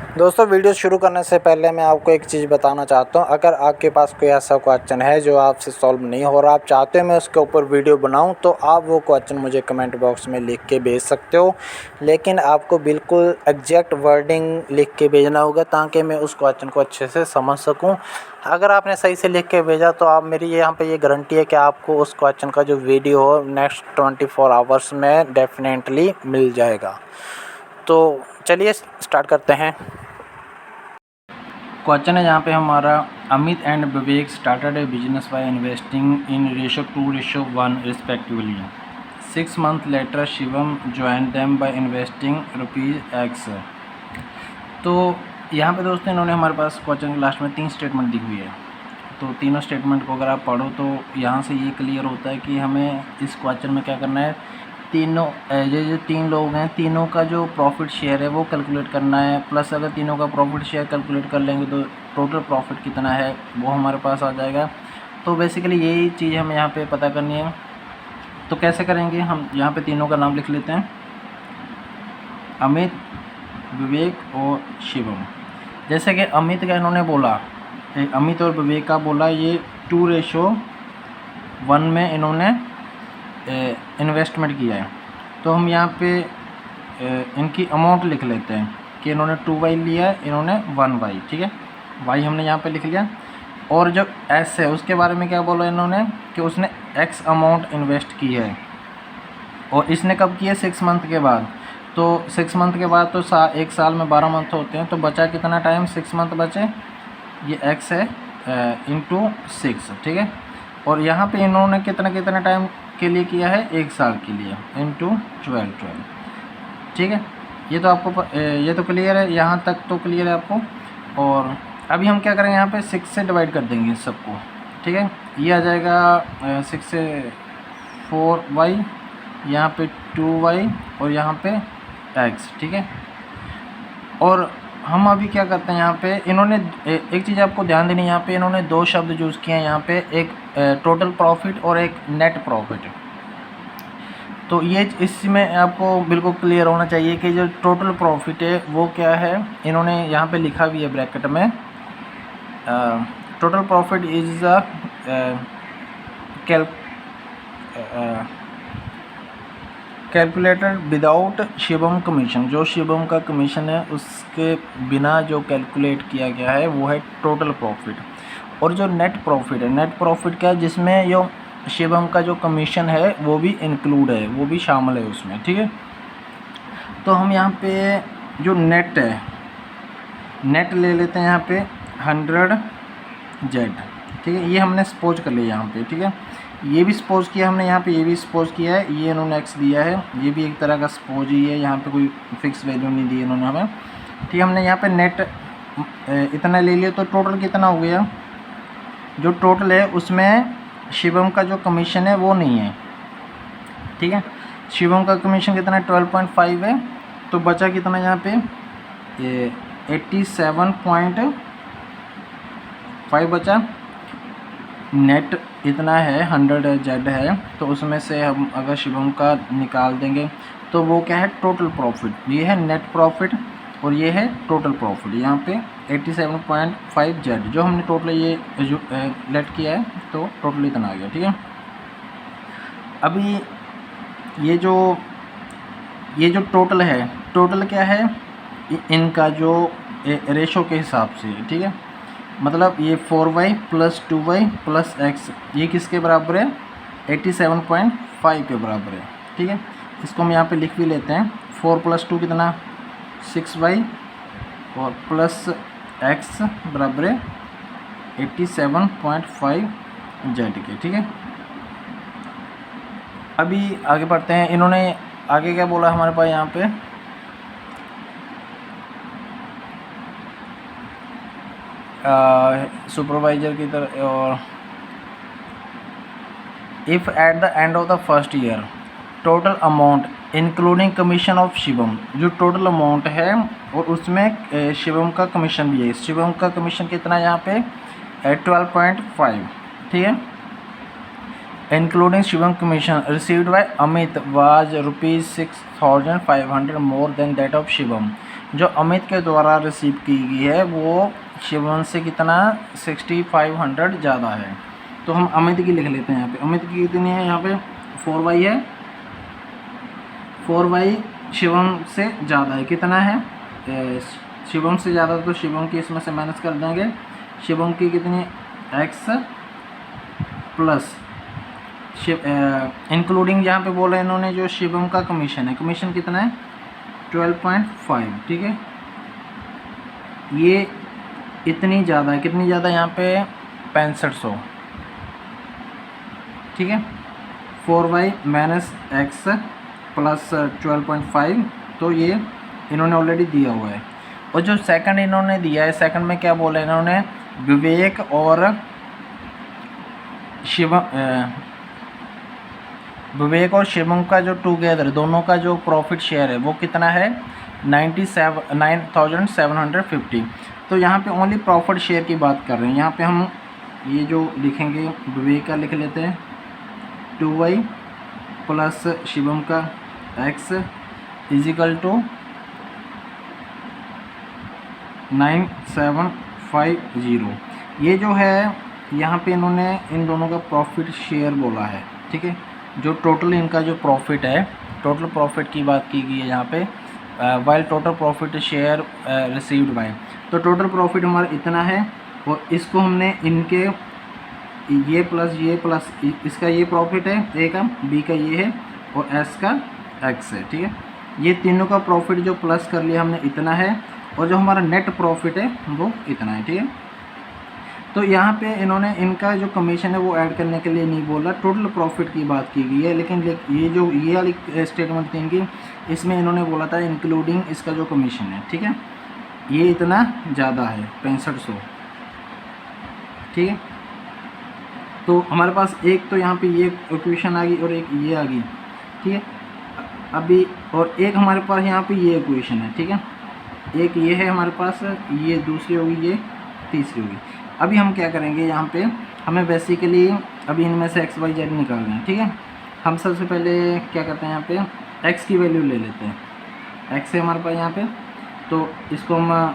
दोस्तों वीडियो शुरू करने से पहले मैं आपको एक चीज़ बताना चाहता हूँ। अगर आपके पास कोई ऐसा क्वेश्चन है जो आपसे सॉल्व नहीं हो रहा, आप चाहते हो मैं उसके ऊपर वीडियो बनाऊँ, तो आप वो क्वेश्चन मुझे कमेंट बॉक्स में लिख के भेज सकते हो। लेकिन आपको बिल्कुल एग्जैक्ट वर्डिंग लिख के भेजना होगा ताकि मैं उस क्वेश्चन को अच्छे से समझ सकूँ। अगर आपने सही से लिख के भेजा तो आप मेरी यहाँ पे ये गारंटी है कि आपको उस क्वेश्चन का जो वीडियो हो नेक्स्ट 24 आवर्स में डेफिनेटली मिल जाएगा। तो चलिए स्टार्ट करते हैं। क्वेश्चन है यहाँ पे हमारा, Amit and Vivek started a business by investing in ratio 2:1 respectively. 6 months later Shivam join them by investing ₹X। तो यहाँ पे दोस्तों इन्होंने हमारे पास क्वेश्चन के लास्ट में 3 स्टेटमेंट दी हुई है। तो तीनों स्टेटमेंट को अगर आप पढ़ो तो यहाँ से ये क्लियर होता है कि हमें इस क्वेश्चन में क्या करना है, तीनों ये जो 3 लोग हैं तीनों का जो प्रॉफिट शेयर है वो कैलकुलेट करना है। प्लस अगर तीनों का प्रॉफिट शेयर कैलकुलेट कर लेंगे तो टोटल प्रॉफिट कितना है वो हमारे पास आ जाएगा। तो बेसिकली यही चीज़ हमें यहाँ पे पता करनी है। तो कैसे करेंगे, हम यहाँ पे तीनों का नाम लिख लेते हैं, अमित, विवेक और शिवम। जैसे कि अमित का इन्होंने बोला, अमित और विवेक का बोला ये 2:1 में इन्होंने इन्वेस्टमेंट किया है। तो हम यहाँ पे इनकी अमाउंट लिख लेते हैं कि इन्होंने 2Y लिया, इन्होंने 1Y, ठीक है। Y हमने यहाँ पे लिख लिया। और जो S है उसके बारे में क्या बोला इन्होंने कि उसने X अमाउंट इन्वेस्ट की है। और इसने कब किया, 6 मंथ के बाद। तो 6 मंथ के बाद तो एक साल में 12 मंथ होते हैं, तो बचा कितना टाइम, 6 मंथ बचे। ये X है इंटू 6, ठीक है। और यहाँ पे इन्होंने कितना टाइम के लिए किया है, 1 साल के लिए, इंटू 12, ठीक है। ये तो आपको ये तो क्लियर है, यहाँ तक तो क्लियर है आपको। और अभी हम क्या करेंगे, यहाँ पे 6 से डिवाइड कर देंगे सबको, ठीक है। ये आ जाएगा 6 से 4Y, यहाँ पे 2Y और यहाँ पे X, ठीक है। और हम अभी क्या करते हैं, यहाँ पे इन्होंने एक चीज़ आपको ध्यान देनी है, यहाँ पे इन्होंने 2 शब्द यूज़ किए हैं यहाँ पे, एक टोटल प्रॉफिट और एक नेट प्रॉफिट। तो ये इसमें आपको बिल्कुल क्लियर होना चाहिए कि जो टोटल प्रॉफिट है वो क्या है। इन्होंने यहाँ पे लिखा भी है ब्रैकेट में, total profit is calculated without Shivam commission. जो शिवम का कमीशन है उसके बिना जो कैलकुलेट किया गया है वो है टोटल प्रॉफिट। और जो नेट प्रॉफिट है, नेट प्रॉफिट क्या है, जिसमें जो शिवम का जो कमीशन है वो भी इंक्लूड है, वो भी शामिल है उसमें, ठीक है। तो हम यहाँ पे जो नेट है, नेट ले लेते हैं यहाँ पे 100Z, ठीक है। ये हमने सपोज कर लिया यहाँ पे, ठीक है। ये भी सपोज किया हमने, यहाँ पे ये भी सपोज किया है, ये इन्होंने X दिया है, ये भी एक तरह का सपोज ही है, यहाँ पे कोई फिक्स वैल्यू नहीं दी इन्होंने हमें, ठीक है। हमने यहाँ पे नेट इतना ले लिया, तो टोटल कितना हो गया, जो टोटल है उसमें शिवम का जो कमीशन है वो नहीं है, ठीक है। शिवम का कमीशन कितना 12.5 है, तो बचा कितना यहाँ पे, ये 87.5 बचा। नेट इतना है 100Z है, तो उसमें से हम अगर शिवम का निकाल देंगे तो वो क्या है, टोटल प्रॉफिट। ये है नेट प्रॉफिट और ये है टोटल प्रॉफिट। यहाँ पे 87.5Z जो हमने टोटल ये जो लेट किया है, तो टोटल इतना आ गया, ठीक है। अभी ये जो टोटल है, टोटल क्या है, इनका जो रेशो के हिसाब से, ठीक है। मतलब ये 4Y + 2Y + X ये किसके बराबर है, 87.5 के बराबर है, ठीक है। इसको हम यहाँ पे लिख भी लेते हैं, 4 + 2 कितना, 6Y और प्लस X बराबर है 87.5Z के, ठीक है। अभी आगे बढ़ते हैं। इन्होंने आगे क्या बोला हमारे पास यहाँ पे, सुपरवाइजर की तरह, और if at the end of the first year total amount including commission of Shivam, जो टोटल अमाउंट है और उसमें शिवम का कमीशन भी है। शिवम का कमीशन कितना है यहाँ पे 12.5, ठीक है। Including Shivam commission received by Amit was ₹6,500 more than that of Shivam. जो अमित के द्वारा रिसीव की गई है वो शिवम से कितना 6500 ज़्यादा है। तो हम अमित की लिख लेते हैं यहाँ पे। अमित की कितनी है यहाँ पे 4y है, 4y शिवम से ज़्यादा है। कितना है शिवम से ज़्यादा, तो शिवम की इसमें से माइनस कर देंगे। शिवम की कितनी x प्लस इंक्लूडिंग यहाँ पे बोला इन्होंने जो शिवम का कमीशन है, कमीशन कितना है 12.5, ठीक है। ये इतनी ज़्यादा है, कितनी ज़्यादा यहाँ पे 6500, ठीक है। 4y माइनस एक्स प्लस 12.5, तो ये इन्होंने ऑलरेडी दिया हुआ है। और जो सेकंड इन्होंने दिया है, सेकंड में क्या बोला इन्होंने, विवेक और शिवम का जो टुगेदर दोनों का जो प्रॉफिट शेयर है वो कितना है 9750। तो यहाँ पे ओनली प्रॉफिट शेयर की बात कर रहे हैं। यहाँ पे हम ये जो लिखेंगे विवेक का लिख लेते हैं 2y प्लस शिवम का x इजिकल टू 9750। ये जो है यहाँ पे इन्होंने इन दोनों का प्रॉफिट शेयर बोला है, ठीक है। जो टोटल इनका जो प्रॉफिट है, टोटल प्रॉफिट की बात की गई है यहाँ पे, while total profit share received by, तो टोटल प्रॉफिट हमारा इतना है। और इसको हमने इनके ये प्लस इसका ये प्रॉफिट है ए का, बी का ये है और एस का एक्स है, ठीक है। ये तीनों का प्रॉफिट जो प्लस कर लिया हमने इतना है, और जो हमारा नेट प्रॉफिट है वो इतना है, ठीक है। तो यहाँ पे इन्होंने इनका जो कमीशन है वो ऐड करने के लिए नहीं बोला, टोटल प्रॉफिट की बात की गई है। लेकिन ये जो ये वाली स्टेटमेंट थी इनकी, इसमें इन्होंने बोला था इंक्लूडिंग इसका जो कमीशन है, ठीक है, ये इतना ज़्यादा है 6500, ठीक है। तो हमारे पास एक तो यहाँ पे ये इक्वेशन आ गई और एक ये आ गई, ठीक है। अभी और एक हमारे पास यहाँ पे ये इक्वेशन है, ठीक है। एक ये है हमारे पास, ये दूसरी होगी, ये तीसरी होगी। अभी हम क्या करेंगे, यहाँ पे हमें बेसिकली अभी इनमें से x y z निकालना है, ठीक है। हम सबसे पहले क्या करते हैं, यहाँ पे x की वैल्यू ले लेते हैं। x है हमारे पास यहाँ पे, तो इसको हम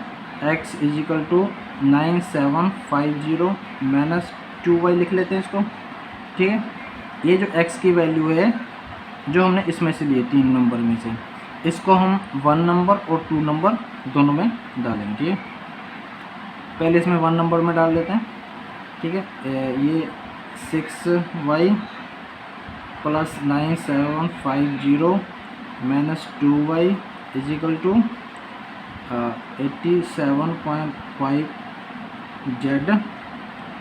x is equal to 9750 minus 2y लिख लेते हैं इसको, ठीक है। ये जो x की वैल्यू है जो हमने इसमें से लिए 3 नंबर में से, इसको हम 1 नंबर और 2 नंबर दोनों में डालेंगे, ठीक है। पहले इसमें 1 नंबर में डाल देते हैं, ठीक है। ये 6y plus 9750 minus 2y is equal to 87.5 z,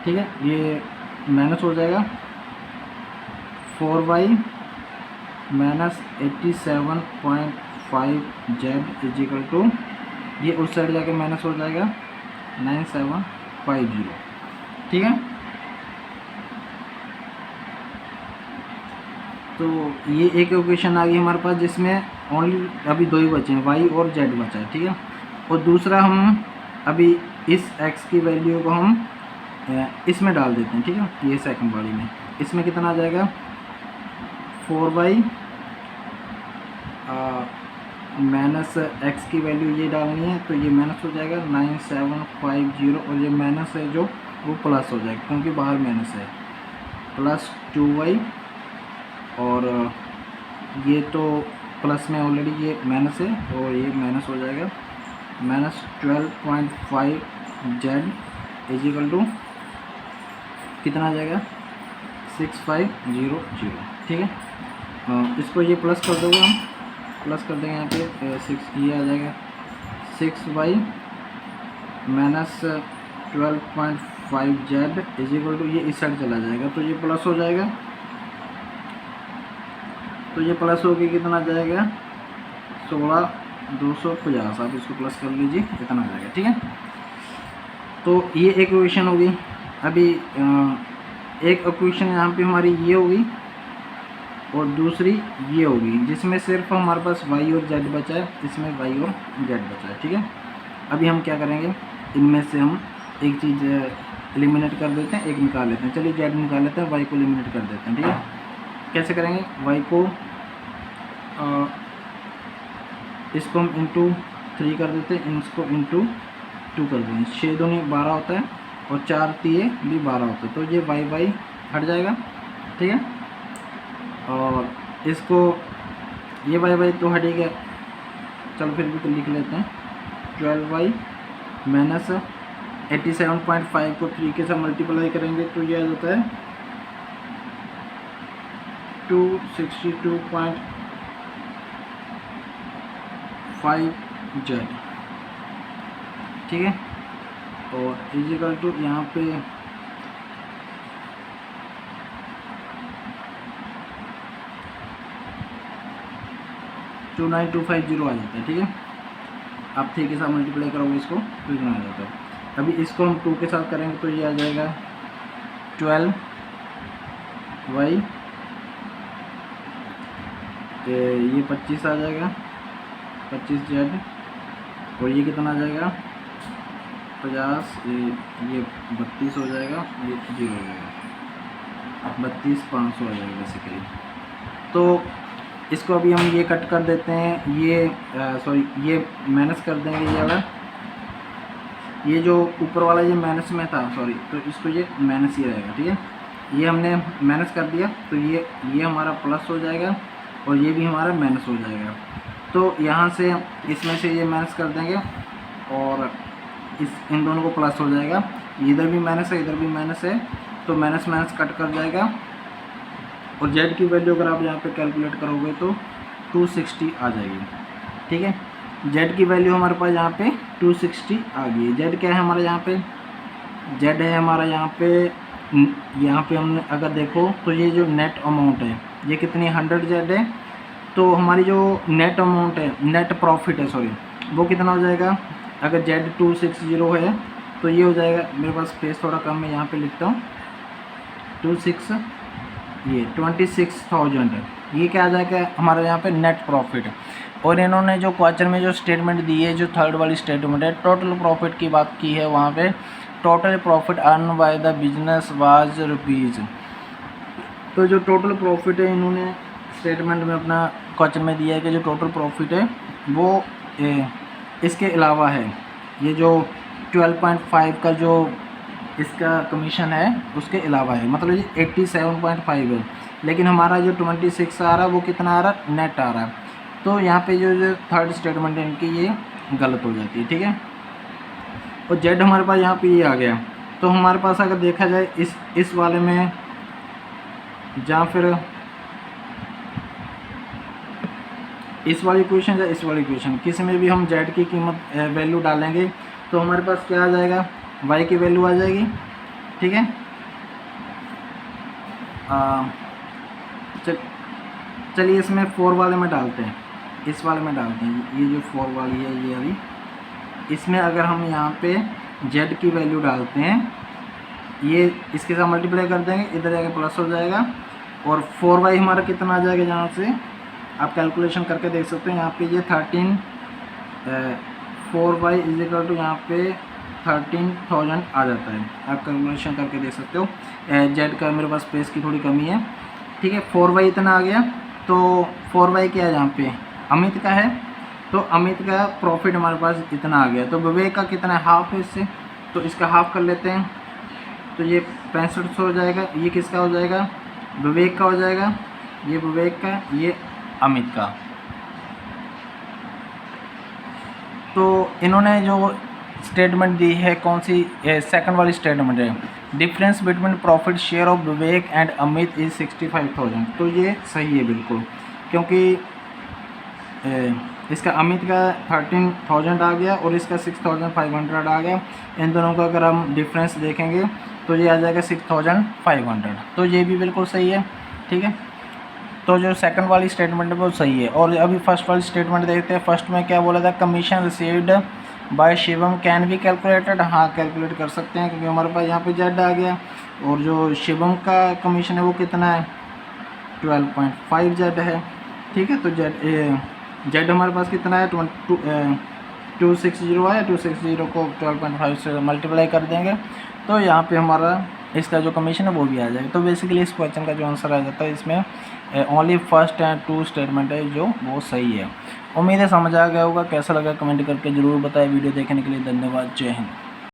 ठीक है। ये माइनस हो जाएगा 4y minus 87.5 z is equal to, ये उस साइड जाके माइनस हो जाएगा 9750, ठीक है। तो ये एक इक्वेशन आ गई हमारे पास, जिसमें ओनली अभी दो ही बचे हैं, y और z बचा है, ठीक है। और दूसरा हम अभी इस x की वैल्यू को हम इसमें डाल देते हैं, ठीक है। ये सेकंड वाली में, इसमें कितना आ जाएगा 4y माइनस एक्स की वैल्यू ये डालनी है, तो ये माइनस हो जाएगा 9750, और ये माइनस है जो वो प्लस हो जाएगा क्योंकि बाहर माइनस है, प्लस 2y, और ये तो प्लस में ऑलरेडी ये माइनस है, और ये माइनस हो जाएगा माइनस 12.5 z इजिकल टू कितना आ जाएगा 6500, ठीक है। इसको ये प्लस कर दोगे, हम प्लस कर देंगे यहाँ पे 6, ये आ जाएगा 6y minus 12.5 z is equal to, ये इस साइड चला जाएगा तो ये प्लस हो जाएगा, तो ये प्लस होकर कितना आ जाएगा 16250, आप इसको प्लस कर लीजिए, इतना आ जाएगा, ठीक है। तो ये एक इक्वेशन होगी। अभी एक इक्वेशन यहाँ पे हमारी ये होगी और दूसरी ये होगी, जिसमें सिर्फ हमारे पास y और z बचा है, इसमें y और z बचा है, ठीक है। अभी हम क्या करेंगे, इनमें से हम एक चीज़ एलिमिनेट कर देते हैं, एक निकाल लेते हैं। चलिए z निकाल लेते हैं, y को एलिमिनेट कर देते हैं, ठीक है। कैसे करेंगे, y को इसको हम इंटू 3 कर देते हैं, इसको इंटू 2 कर देंगे, 6 दूनी 12 होता है और 4 तिये भी 12 होता है, तो ये वाई वाई हट जाएगा, ठीक है। और इसको ये वाई वाई तो हट ही गया, चलो फिर भी तो लिख लेते हैं, 12y माइनस 87.5 को 3 के साथ मल्टीप्लाई करेंगे तो ये आ जाता है 262.5z, ठीक है। और इजिकल टू यहाँ पे 29250 आ जाता है, ठीक है। आप 3 के साथ मल्टीप्लाई करोगे इसको तो इतना आ जाता है। अभी इसको हम 2 के साथ करेंगे तो ये आ जाएगा 12y, ये 25 आ जाएगा, 25z, और ये कितना आ जाएगा 50, ये 32 हो जाएगा, ये 0 हो जाएगा, 32,500 आ जाएगा बेसिकली। तो इसको अभी हम ये कट कर देते हैं, ये सॉरी ये माइनस कर देंगे, ये वाला, ये जो ऊपर वाला ये माइनस में था सॉरी, तो इसको ये माइनस ही रहेगा, ठीक है। ये हमने माइनस कर दिया तो ये हमारा प्लस हो जाएगा और ये भी हमारा माइनस हो जाएगा। तो यहाँ से इसमें से ये माइनस कर देंगे और इन दोनों को प्लस हो जाएगा, इधर भी माइनस है इधर भी माइनस है, तो माइनस माइनस कट कर जाएगा। और z की वैल्यू अगर आप यहाँ पे कैलकुलेट करोगे तो 260 आ जाएगी, ठीक है। z की वैल्यू हमारे पास यहाँ पे 260 आ गई है। z क्या है हमारा यहाँ पे, z है हमारा यहाँ पे हमने अगर देखो तो ये जो नेट अमाउंट है ये कितनी 100z है, तो हमारी जो नेट अमाउंट है, नेट प्रॉफिट है सॉरी, वो कितना हो जाएगा। अगर z 260 है तो ये हो जाएगा, मेरे पास स्पेस थोड़ा कम है यहाँ पे लिखता हूँ, 26,000 है, ये क्या आ जाएगा हमारा यहाँ पे नेट प्रॉफिट। और इन्होंने जो क्वेश्चन में जो स्टेटमेंट दी है, जो थर्ड वाली स्टेटमेंट है, टोटल प्रॉफिट की बात की है, वहाँ पे total profit earn by the business was rupees. तो जो टोटल प्रॉफिट है इन्होंने स्टेटमेंट में अपना क्वेश्चन में दिया है कि जो टोटल प्रॉफिट है वो इसके अलावा है, ये जो 12.5 का जो इसका कमीशन है उसके अलावा है, मतलब ये 87.5 है, लेकिन हमारा जो 26 आ रहा है वो कितना आ रहा है, नेट आ रहा है। तो यहाँ पे जो थर्ड स्टेटमेंट है इनकी ये गलत हो जाती है, ठीक है। और जेड हमारे पास यहाँ पे ये आ गया, तो हमारे पास अगर देखा जाए इस वाले में, जहाँ फिर इस वाली इक्वेशन या इस वाली इक्वेशन किसी में भी हम जेड की कीमत वैल्यू डालेंगे तो हमारे पास क्या आ जाएगा, y की वैल्यू आ जाएगी, ठीक है। चलिए इसमें 4 वाले में डालते हैं, इस वाले में डालते हैं, ये जो 4 वाली है ये अभी, इसमें अगर हम यहाँ पे z की वैल्यू डालते हैं, ये इसके साथ मल्टीप्लाई कर देंगे, इधर जाके प्लस हो जाएगा, और 4y हमारा कितना आ जाएगा, जहाँ से आप कैलकुलेशन करके देख सकते हैं। यहाँ पे ये 4y इज इक्वल टू यहाँ पे 13,000 आ जाता है, आप कैलकुलेशन करके देख सकते हो। जेड का मेरे पास स्पेस की थोड़ी कमी है, ठीक है। 4y इतना आ गया, तो 4y क्या है यहाँ पे, अमित का है, तो अमित का प्रॉफिट हमारे पास इतना आ गया। तो विवेक का कितना है, हाफ है इससे, तो इसका हाफ कर लेते हैं, तो ये 6500 हो जाएगा। ये किसका हो जाएगा, विवेक का हो जाएगा, ये विवेक का, ये अमित का। तो इन्होंने जो स्टेटमेंट दी है कौन सी, सेकंड वाली स्टेटमेंट है, difference between profit share of Vivek and Amit is 65,000। तो ये सही है बिल्कुल, क्योंकि इसका अमित का 13,000 आ गया और इसका 6,500 आ गया। इन दोनों का अगर हम डिफरेंस देखेंगे तो ये आ जाएगा 6,500, तो ये भी बिल्कुल सही है, ठीक है। तो जो सेकंड वाली स्टेटमेंट है वो सही है। और अभी फर्स्ट वाली स्टेटमेंट देखते हैं। फर्स्ट में क्या बोला था, commission received by Shivam can be calculated. हाँ, कैलकुलेट कर सकते हैं, क्योंकि हमारे पास यहाँ पे जेड आ गया, और जो शिवम का कमीशन है वो कितना है, 12.5 जेड है, ठीक है। तो जेड हमारे पास कितना है, 260 है, 260 को 12.5 से मल्टीप्लाई कर देंगे, तो यहाँ पे हमारा इसका जो कमीशन है वो भी आ जाएगा। तो बेसिकली इस क्वेश्चन का जो आंसर आ जाता है, इसमें only first and two statement है जो वो सही है। उम्मीद है समझ आ गया होगा। कैसा लगा कमेंट करके ज़रूर बताएं। वीडियो देखने के लिए धन्यवाद। जय हिंद।